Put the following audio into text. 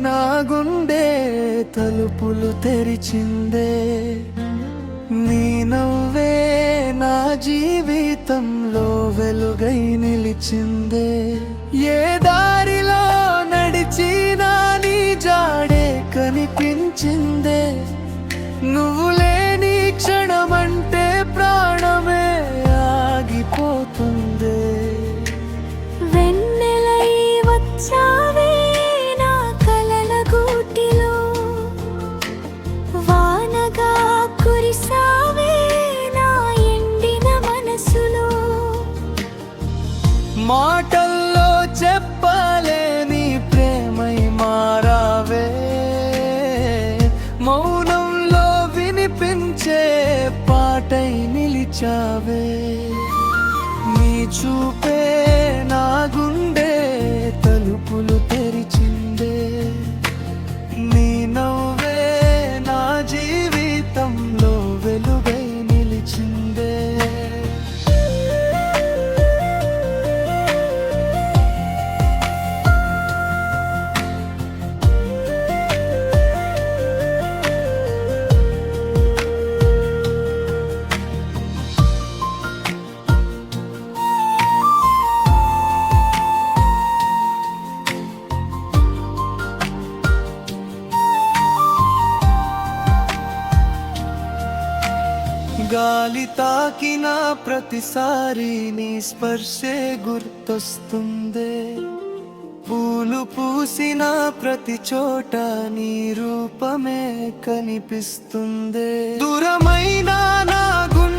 నా గుండె తలుపులు తెరిచిందే, నీ నవ్వే నా జీవితంలో వెలుగై నిలిచిందే. ఏ దారిలో నడిచినా నీ జాడే కనిపించిందే, నువ్వు లేని క్షణమంటే ప్రాణమే ఆగిపోతుందే. వెన్నెలై వచ్చావే నా కలల గూటిలో, వానగా కురిసావే నా ఎండిన మనసులో. మాటల్లో చెప్పలేని ప్రేమై మారావే, మౌనంలో వినిపించే పాటై నిలిచావే. నీ చూపే నా గుండె తలుపులు తెరిచిందే, నీ నవ్వే నా జీవితంలో వెలుగై నిలిచిందే. గాలి తాకిన ప్రతిసారి నీ స్పర్శే గుర్తొస్తుందే, పూలు పూసిన ప్రతి చోట నీ రూపమే కనిపిస్తుందే. దూరమైన నా గుండె